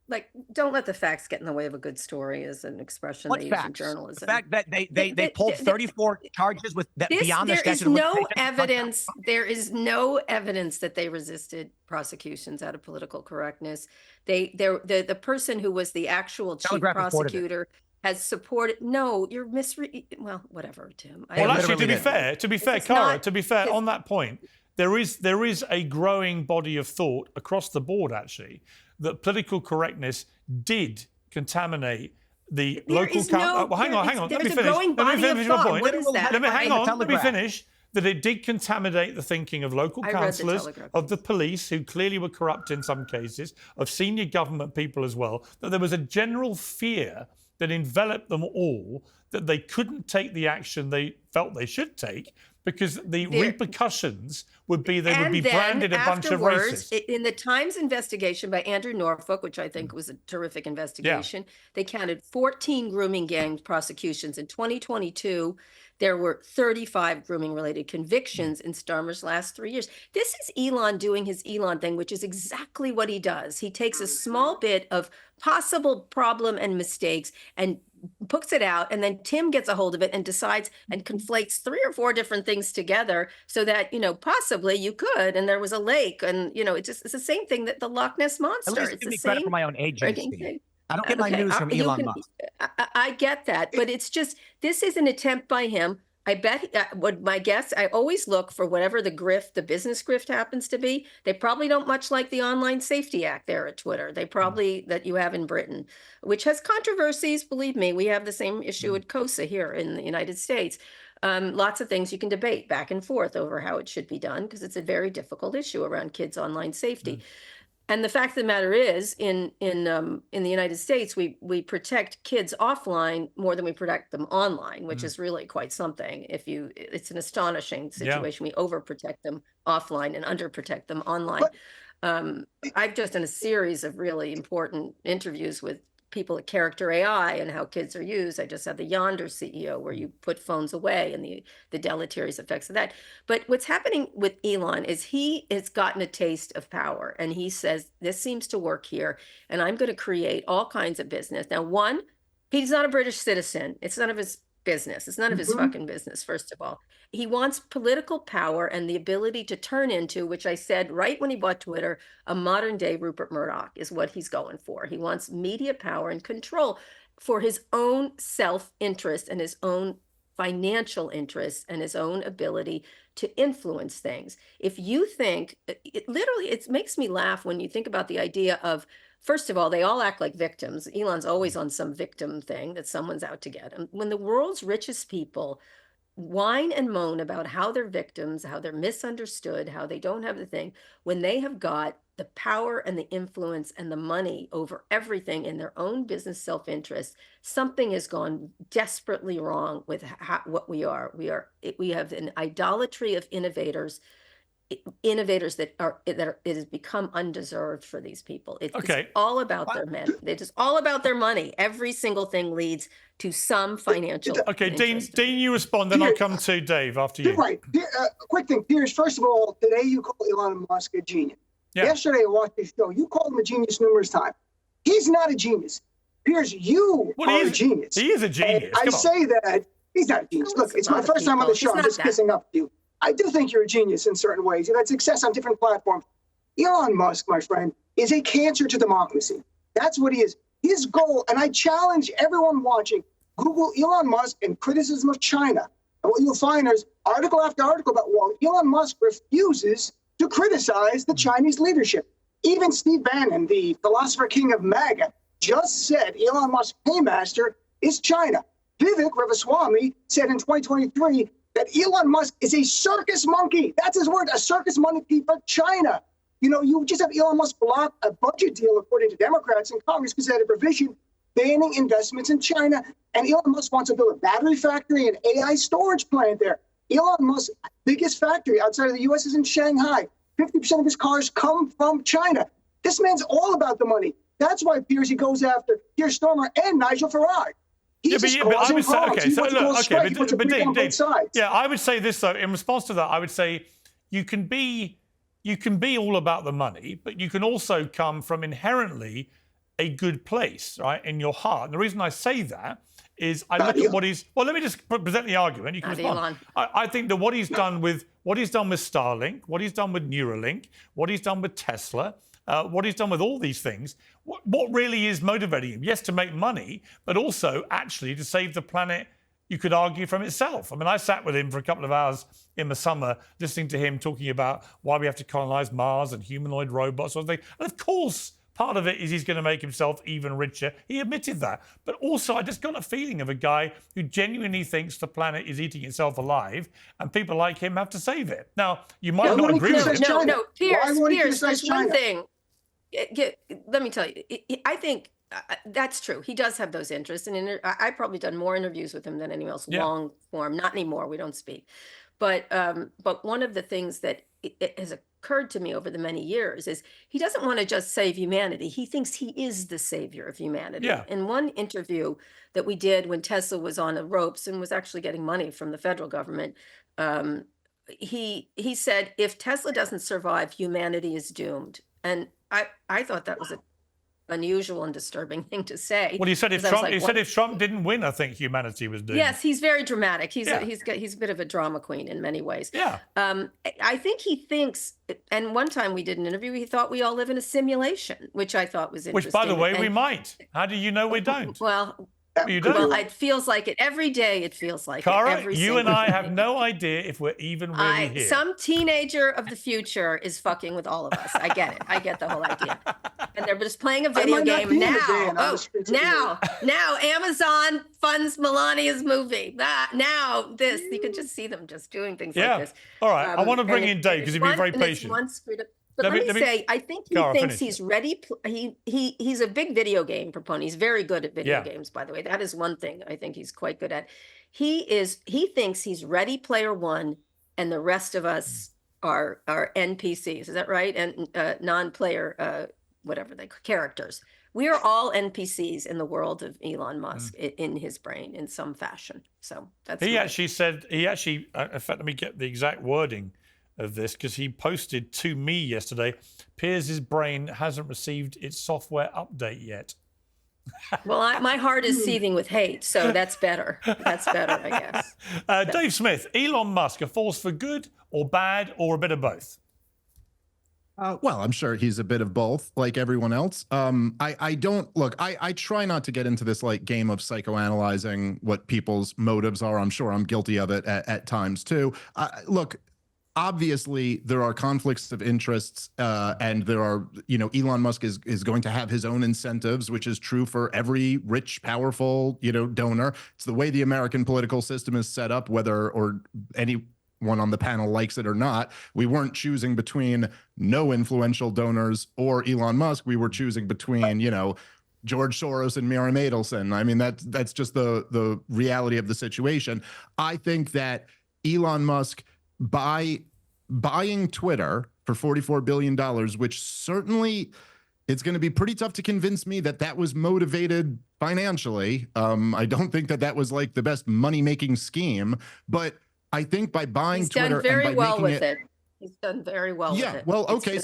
Like, don't let the facts get in the way of a good story, is an expression they use in journalism. The fact that they pulled 34 charges with that beyond the statute of limitations. There is no evidence that they resisted prosecutions out of political correctness. The person who was the actual chief prosecutor has supported. No, you're well, whatever, Tim. Well, actually, to be fair, Cara, on that point, there is a growing body of thought across the board, actually, that political correctness did contaminate the local council. Hang on. Let me finish my point. Let me finish. That it did contaminate the thinking of local councillors, of the police, who clearly were corrupt in some cases, of senior government people as well, that there was a general fear that enveloped them all, that they couldn't take the action they felt they should take, because the repercussions would be they would be branded a bunch of racists. In the Times investigation by Andrew Norfolk, which I think was a terrific investigation, they counted 14 grooming gang prosecutions. In 2022, there were 35 grooming-related convictions in Starmer's last 3 years. This is Elon doing his Elon thing, which is exactly what he does. He takes a small bit of possible problem and mistakes and puts it out, and then Tim gets a hold of it and decides and conflates 3 or 4 different things together so that, possibly you could, and there was a lake, and, it's the same thing that the Loch Ness Monster. At least give me credit for my own agency. I don't get my news from Elon Musk. I get that, but it's just, this is an attempt by him. I bet my guess, I always look for whatever the business grift happens to be. They probably don't much like the Online Safety Act there at Twitter. They probably, that you have in Britain, which has controversies. Believe me, we have the same issue at COSA here in the United States. Lots of things you can debate back and forth over how it should be done, because it's a very difficult issue around kids' online safety. And the fact of the matter is, in the United States, we protect kids offline more than we protect them online, which is really quite something. It's an astonishing situation. We overprotect them offline and underprotect them online. I've just done a series of really important interviews with people at Character AI and how kids are used. I just had the Yonder CEO, where you put phones away, and the deleterious effects of that. But what's happening with Elon is he has gotten a taste of power, and he says, this seems to work here, and I'm going to create all kinds of business. Now, one, he's not a British citizen. It's none of his business. It's none of his fucking business, first of all. He wants political power and the ability to turn into, which I said right when he bought Twitter, a modern day Rupert Murdoch is what he's going for. He wants media power and control for his own self-interest and his own financial interests and his own ability to influence things. If you think, it makes me laugh when you think about the idea of, first of all, they all act like victims. Elon's always on some victim thing that someone's out to get him. When the world's richest people whine and moan about how they're victims, how they're misunderstood, how they don't have the thing, when they have got the power and the influence and the money over everything in their own business self-interest. Something has gone desperately wrong with what we are. We have an idolatry of innovators that it has become undeserved for these people. It's all about their men. It is all about their money. Every single thing leads to some financial. Okay, Dean, you respond, then I'll come to Dave after you. Right. Quick thing, Piers. First of all, today you call Elon Musk a genius. Yeah. Yesterday I watched his show. You called him a genius numerous times. He's not a genius. Piers, you are a genius. He is a genius. I say that he's not a genius. Look, it's my first time on the show. I'm just kissing up to you. I do think you're a genius in certain ways. You've had success on different platforms. Elon Musk, my friend, is a cancer to democracy. That's what he is. His goal, and I challenge everyone watching, Google Elon Musk and criticism of China. And what you'll find is article after article about Elon Musk refuses to criticize the Chinese leadership. Even Steve Bannon, the philosopher king of MAGA, just said Elon Musk's paymaster is China. Vivek Ramaswamy said in 2023 that Elon Musk is a circus monkey. That's his word, a circus monkey for China. You know, you just have Elon Musk block a budget deal, according to Democrats in Congress, because they had a provision banning investments in China. And Elon Musk wants to build a battery factory and AI storage plant there. Elon Musk's biggest factory outside of the U.S. is in Shanghai. 50% of his cars come from China. This man's all about the money. That's why, Piers, he goes after Keir Starmer and Nigel Farage. But I would say this though. In response to that, I would say you can be all about the money, but you can also come from inherently a good place, right, in your heart. And the reason I say that is I look at what he's. Well, let me just present the argument. You can respond. I think that what he's done with Starlink, what he's done with Neuralink, what he's done with Tesla. What he's done with all these things, what really is motivating him? Yes, to make money, but also actually to save the planet, you could argue, from itself. I mean, I sat with him for a couple of hours in the summer listening to him talking about why we have to colonize Mars and humanoid robots, sort of thing. And of course, part of it is he's going to make himself even richer. He admitted that. But also, I just got a feeling of a guy who genuinely thinks the planet is eating itself alive and people like him have to save it. Now, you might not agree with him. No, Piers, there's one thing. Let me tell you, I think that's true. He does have those interests. And I've probably done more interviews with him than anyone else, long form. Not anymore. We don't speak. But one of the things that it has occurred to me over the many years is he doesn't want to just save humanity. He thinks he is the savior of humanity. Yeah. In one interview that we did when Tesla was on the ropes and was actually getting money from the federal government, he said, if Tesla doesn't survive, humanity is doomed. And I thought that was an unusual and disturbing thing to say. Well, he said if Trump didn't win, I think humanity was doomed. Yes, he's very dramatic. He's a bit of a drama queen in many ways. Yeah. I think he thinks, and one time we did an interview, he thought we all live in a simulation, which I thought was interesting. Which, by the way, we might. How do you know we don't? Well, you do. Well, it feels like it every day. It feels like Cara, it. You and I have no idea if we're even really here. Some teenager of the future is fucking with all of us. I get it. I get the whole idea. And they're just playing a video game now. Now Amazon funds Melania's movie. Now this, you could just see them just doing things like this. All right. I want to bring in Dave because he'd be very patient. But let me say, I think he thinks he's ready. He's a big video game proponent. He's very good at video games, by the way. That is one thing I think he's quite good at. He thinks he's Ready Player One, and the rest of us are NPCs. Is that right? And non-player, whatever characters. We are all NPCs in the world of Elon Musk in his brain in some fashion. So that's. Actually said. In fact, let me get the exact wording of this, because he posted to me yesterday, Piers' brain hasn't received its software update yet. Well, my heart is seething with hate, so that's better. That's better, I guess. Dave Smith, Elon Musk, a force for good or bad, or a bit of both? Well, I'm sure he's a bit of both, like everyone else. I try not to get into this like game of psychoanalyzing what people's motives are. I'm sure I'm guilty of it at times too. Look, obviously there are conflicts of interests, and there are, Elon Musk is going to have his own incentives, which is true for every rich, powerful, donor. It's the way the American political system is set up, whether or anyone on the panel likes it or not. We weren't choosing between no influential donors or Elon Musk. We were choosing between, George Soros and Miriam Adelson. I mean, that's just the reality of the situation. I think that Elon Musk, by buying Twitter for $44 billion, which certainly it's going to be pretty tough to convince me that was motivated financially. I don't think that was like the best money-making scheme, but I think by buying Twitter and by making it He's done very well with it. Well, okay,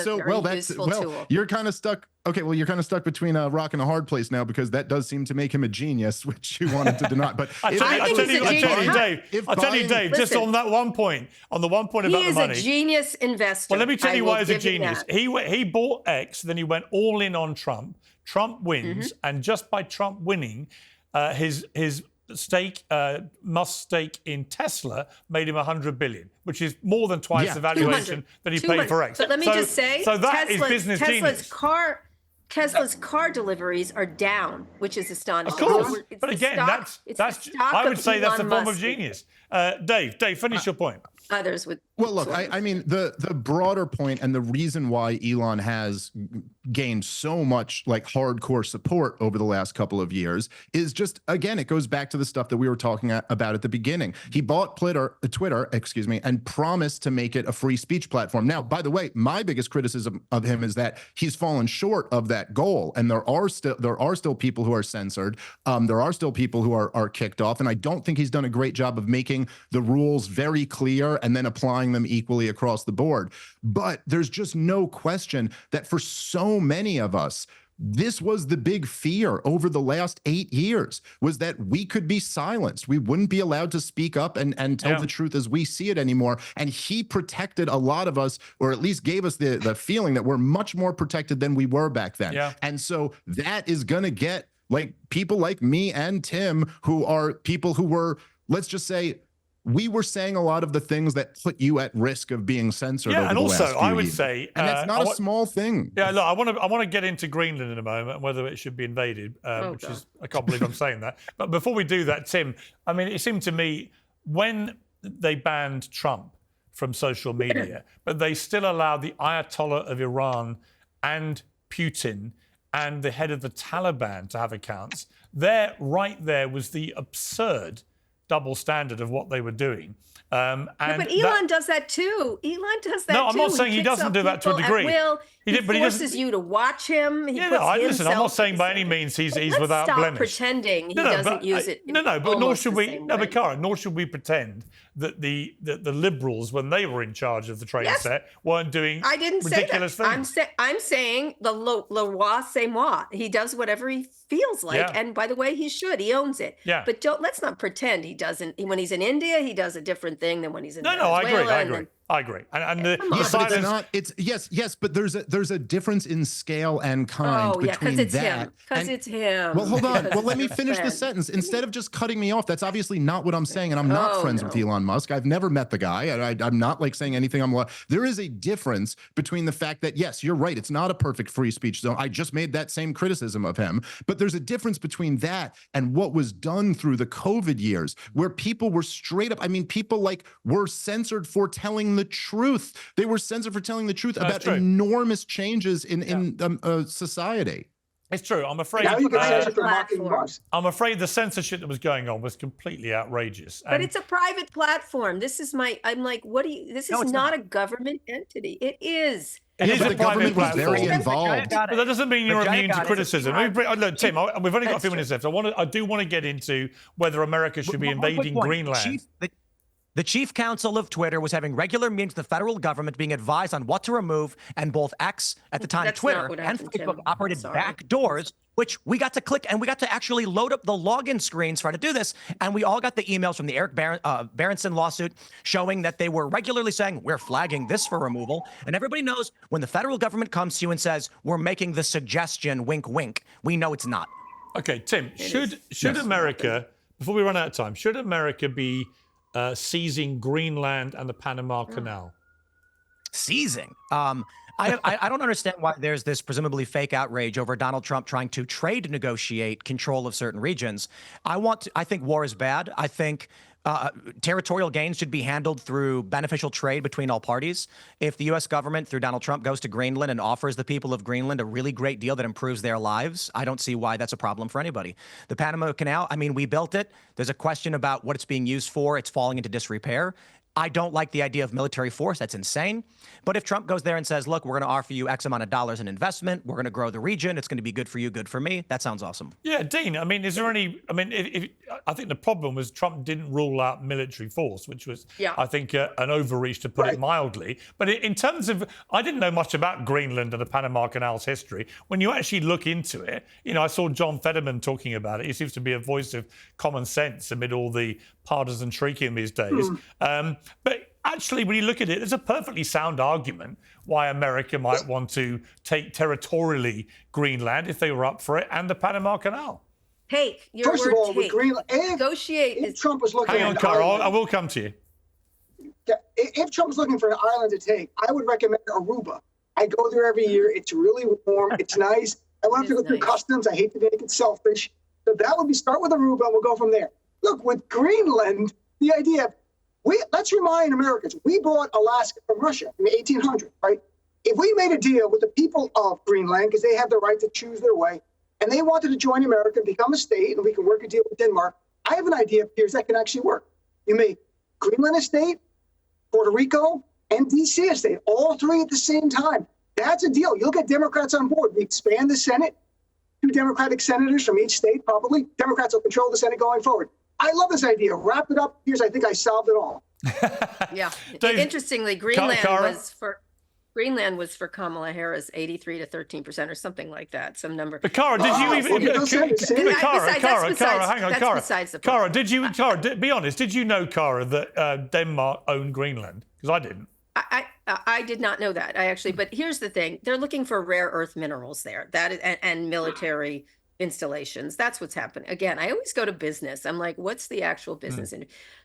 you're kind of stuck. Okay, well, you're kind of stuck between a rock and a hard place now, because that does seem to make him a genius, which you wanted to deny. But I tell you, Dave, just on that one point, about the money. He is a genius investor. Well, let me tell you why he's a genius. He bought X, then he went all in on Trump. Trump wins, and just by Trump winning, his stake, Musk's stake in Tesla made him $100 billion, which is more than twice the valuation that he paid for X. But let me just say, so that is business genius. Tesla's car deliveries are down, which is astonishing. Of course, but again, I would say that's a form of genius. Dave, finish your point. Others would. Well, look, I mean, the broader point and the reason why Elon has gained so much like hardcore support over the last couple of years is just, again, it goes back to the stuff that we were talking about at the beginning. He bought Twitter, and promised to make it a free speech platform. Now, by the way, my biggest criticism of him is that he's fallen short of that goal, and there are still people who are censored. There are still people who are kicked off, and I don't think he's done a great job of making the rules very clear and then applying them equally across the board. But there's just no question that for so many of us, this was the big fear over the last 8 years, was that we could be silenced. We wouldn't be allowed to speak up and tell the truth as we see it anymore. And he protected a lot of us, or at least gave us the feeling that we're much more protected than we were back then. Yeah. And so that is going to get like people like me and Tim, who are people who were, let's just say, we were saying a lot of the things that put you at risk of being censored. Yeah, and also I would say, and it's not a small thing. Yeah, look, I want to get into Greenland in a moment, whether it should be invaded, which is, I can't believe I'm saying that. But before we do that, Tim, I mean, it seemed to me when they banned Trump from social media, but they still allowed the Ayatollah of Iran and Putin and the head of the Taliban to have accounts. Right there was the absurd double standard of what they were doing. But Elon does that too. Elon does that too. No, I'm not saying he doesn't do that to a degree. He forces you to watch him. Listen, I'm not saying by any means he's without blemish. Stop pretending he doesn't use it. But nor should we. No, but Cara, nor should we pretend that the liberals, when they were in charge of the train set, weren't doing ridiculous things. I'm saying the le roi c'est moi. He does whatever he feels like, and by the way, he should. He owns it. Yeah. But let's not pretend he doesn't. When he's in India, he does a different thing than when he's in Venezuela. I agree. And the silence. Yes, but there's a difference in scale and kind between that. Because it's him. Well, hold on. Well, let me finish the sentence. Instead of just cutting me off, that's obviously not what I'm saying. And I'm not friends with Elon Musk. I've never met the guy. I'm not like saying anything. There is a difference between the fact that, yes, you're right, it's not a perfect free speech zone. I just made that same criticism of him. But there's a difference between that and what was done through the COVID years, where people were straight up, people were censored for telling the truth. They were censored for telling the truth about enormous changes in society. It's true. I'm afraid. I'm afraid the censorship that was going on was completely outrageous. But it's a private platform. This is I'm like, what do you? This is not a government entity. It is. It is a private platform. Very involved. But that doesn't mean you're immune to criticism. Look, Tim, we've only got a few minutes left. I do want to get into whether America should be invading Greenland. The chief counsel of Twitter was having regular meetings with the federal government, being advised on what to remove, and both X, at the time Twitter, and Facebook operated back doors, which we got to click, and we got to actually load up the login screens for how to do this, and we all got the emails from the Eric Berenson lawsuit showing that they were regularly saying, we're flagging this for removal, and everybody knows when the federal government comes to you and says, we're making the suggestion, wink, wink, we know it's not. Okay, Tim, should America, before we run out of time, should America be seizing Greenland and the Panama Canal? Seizing. I don't understand why there's this presumably fake outrage over Donald Trump trying to trade negotiate control of certain regions. I think war is bad. I think territorial gains should be handled through beneficial trade between all parties. If the U.S. government, through Donald Trump, goes to Greenland and offers the people of Greenland a really great deal that improves their lives, I don't see why that's a problem for anybody. The Panama Canal, I mean, we built it. There's a question about what it's being used for. It's falling into disrepair. I don't like the idea of military force. That's insane. But if Trump goes there and says, look, we're going to offer you X amount of dollars in investment, we're going to grow the region, it's going to be good for you, good for me, that sounds awesome. Yeah, Dean, I mean, is there any, I mean, I think the problem was Trump didn't rule out military force, which was, I think, an overreach, to put it mildly. But in terms of, I didn't know much about Greenland and the Panama Canal's history. When you actually look into it, you know, I saw John Fetterman talking about it. He seems to be a voice of common sense amid all the partisan shrieking these days. But actually, when you look at it, there's a perfectly sound argument why America might want to take territorially Greenland if they were up for it, and the Panama Canal. Take your First word, of all, take. with Greenland, Negotiate. if Trump was looking Hang on, at Carl, island, I will come to you. if Trump was looking for an island to take, I would recommend Aruba. I go there every year. It's really warm. It's nice. I won't have to go through customs. I hate to make it selfish. So that would be, start with Aruba, and we'll go from there. Look, with Greenland, the idea of, let's remind Americans, we bought Alaska from Russia in the 1800s, right? If we made a deal with the people of Greenland, because they have the right to choose their way, and they wanted to join America and become a state, and we can work a deal with Denmark, I have an idea, Piers, that can actually work. You make Greenland a state, Puerto Rico, and D.C. a state, all three at the same time. That's a deal. You'll get Democrats on board. We expand the Senate, 2 Democratic senators from each state, probably. Democrats will control the Senate going forward. I love this idea. Wrap it up. Here's, I think I solved it all. Yeah. Dave, Interestingly, Greenland was for Kamala Harris 83 to 13% or something like that, some number. But Cara, did you even? Cara, hang on, Cara. Did you? Cara, be honest. Did you know, Cara, that Denmark owned Greenland? Because I didn't. I did not know that. But here's the thing: they're looking for rare earth minerals there. That is, and military installations. That's what's happening. Again, I always go to business. I'm like, what's the actual business?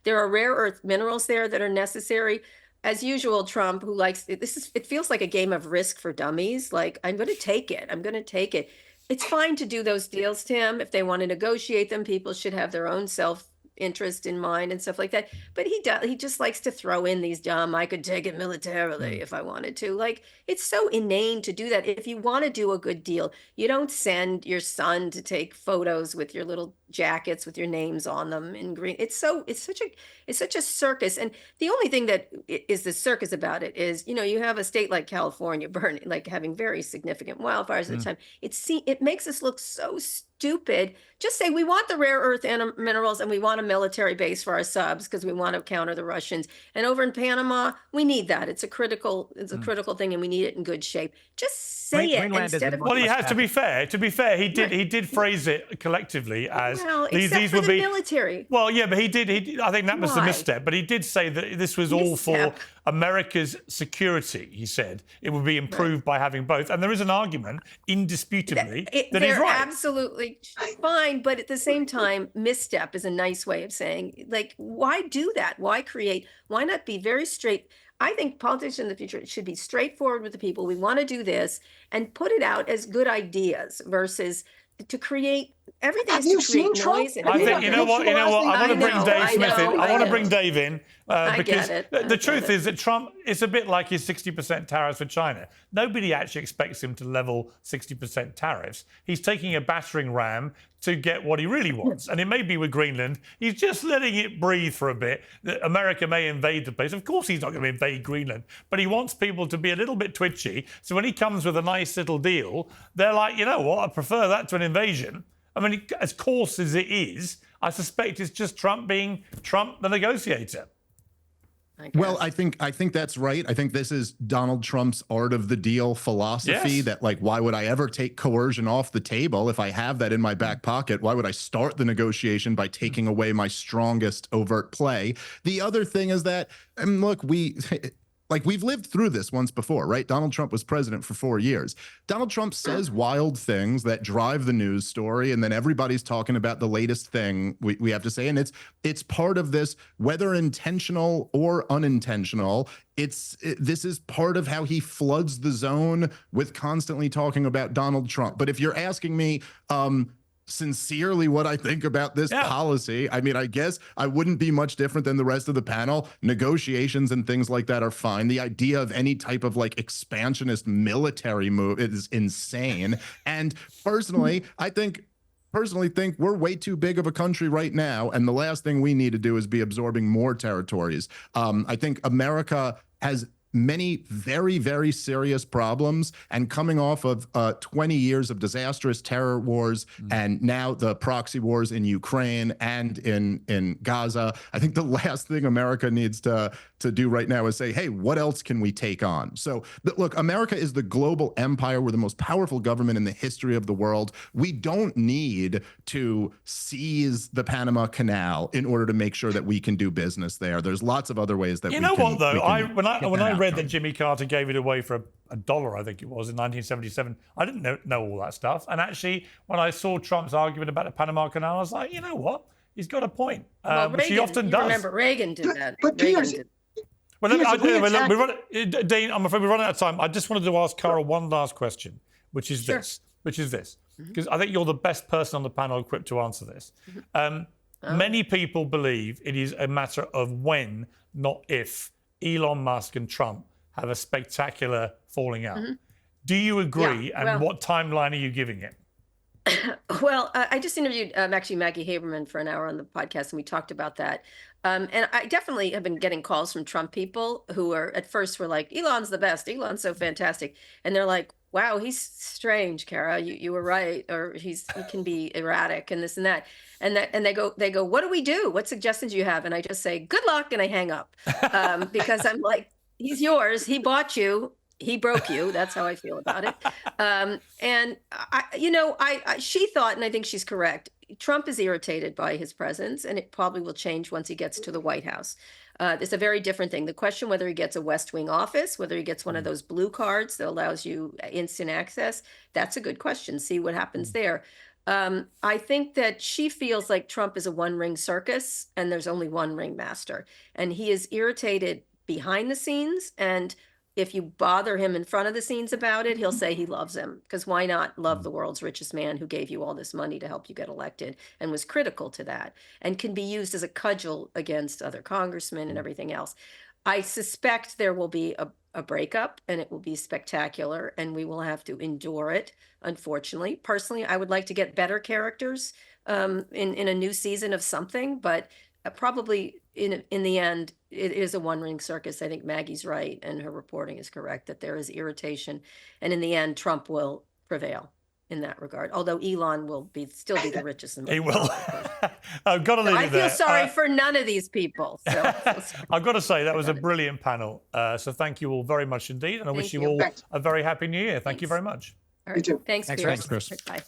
There are rare earth minerals there that are necessary. As usual, Trump, who likes it feels like a game of Risk for Dummies. Like, I'm going to take it. I'm going to take it. It's fine to do those deals, Tim. If they want to negotiate them, people should have their own self-interest in mind and stuff like that. But he just likes to throw in these dumb, I could take it militarily if I wanted to. Like, it's so inane to do that. If you want to do a good deal, you don't send your son to take photos with your little jackets with your names on them in green. It's such a circus. And the only thing that is the circus about it is, you know, you have a state like California burning, like having very significant wildfires at the time. It makes us look so stupid. Just say we want the rare earth minerals and we want a military base for our subs because we want to counter the Russians. And over in Panama, we need that. It's a critical thing, and we need it in good shape. Just say it instead of. Well, he has to be fair. To be fair, he did phrase it collectively as these would be military. Well, yeah, but he did. I think that was the misstep. But he did say that this was all for America's security. He said it would be improved by having both, and there is an argument, indisputably, that he's right. Absolutely fine, but at the same time, misstep is a nice way of saying, like, why do that? Why create? Why not be very straight? I think politics in the future should be straightforward with the people. We want to do this and put it out as good ideas versus to create everything. Have you seen Trump? I think you know what. I want to bring Dave Smith in. I want to bring Dave in because the truth is that Trump is a bit like his 60% tariffs for China. Nobody actually expects him to level 60% tariffs. He's taking a battering ram to get what he really wants. And it may be with Greenland. He's just letting it breathe for a bit. That America may invade the place. Of course he's not going to invade Greenland, but he wants people to be a little bit twitchy. So when he comes with a nice little deal, they're like, you know what, I prefer that to an invasion. I mean, as coarse as it is, I suspect it's just Trump being Trump the negotiator. Well, I think that's right. I think this is Donald Trump's art of the deal philosophy that, like, why would I ever take coercion off the table if I have that in my back pocket? Why would I start the negotiation by taking away my strongest overt play? The other thing is that, look, like we've lived through this once before, right? Donald Trump was president for 4 years. Donald Trump says wild things that drive the news story, and then everybody's talking about the latest thing we have to say. And it's part of this, whether intentional or unintentional. This is part of how he floods the zone with constantly talking about Donald Trump. But if you're asking me, sincerely what I think about this policy, I mean, I guess I wouldn't be much different than the rest of the panel. Negotiations and things like that are fine. The idea of any type of like expansionist military move is insane. And personally, I think we're way too big of a country right now, and the last thing we need to do is be absorbing more territories. I think America has many very, very serious problems, and coming off of 20 years of disastrous terror wars and now the proxy wars in Ukraine and in Gaza, I think the last thing America needs to do right now is say, hey, what else can we take on? So look, America is the global empire. We're the most powerful government in the history of the world. We don't need to seize the Panama Canal in order to make sure that we can do business there. There's lots of other ways that we can. You know what, though? When I read that Jimmy Carter gave it away for $1, I think it was, in 1977, I didn't know all that stuff. And actually, when I saw Trump's argument about the Panama Canal, I was like, you know what? He's got a point. Well, which he often does. Remember, Reagan did that. But Piers, Dean, I'm afraid we're running out of time. I just wanted to ask Cara one last question, which is this, because I think you're the best person on the panel equipped to answer this. Many people believe it is a matter of when, not if, Elon Musk and Trump have a spectacular falling out. Do you agree? Yeah, and what timeline are you giving it? Well, I just interviewed actually Maggie Haberman for an hour on the podcast, and we talked about that. And I definitely have been getting calls from Trump people who are at first were like, Elon's the best. Elon's so fantastic. And they're like, wow, he's strange, Cara. You were right. Or he can be erratic and this and that. And they go, what do we do? What suggestions do you have? And I just say, good luck. And I hang up because I'm like, he's yours. He bought you. He broke you. That's how I feel about it. And she thought, and I think she's correct, Trump is irritated by his presence, and it probably will change once he gets to the White House. It's a very different thing. The question whether he gets a West Wing office, whether he gets one of those blue cards that allows you instant access, that's a good question. See what happens there. I think that she feels like Trump is a one-ring circus, and there's only one ringmaster. And he is irritated behind the scenes, and if you bother him in front of the scenes about it, he'll say he loves him, because why not love the world's richest man who gave you all this money to help you get elected and was critical to that and can be used as a cudgel against other congressmen and everything else. I suspect there will be a breakup, and it will be spectacular, and we will have to endure it, unfortunately. Personally, I would like to get better characters in a new season of something, but probably in the end, it is a one-ring circus. I think Maggie's right, and her reporting is correct, that there is irritation. And in the end, Trump will prevail in that regard, although Elon will still be the richest in the world. He will. I've got to leave it there. I feel sorry for none of these people. So I've got to say, that was a brilliant panel. So thank you all very much indeed. And I wish you all a very happy new year. Thank you very much. All right. Thanks, Thanks, Piers. Chris. Bye.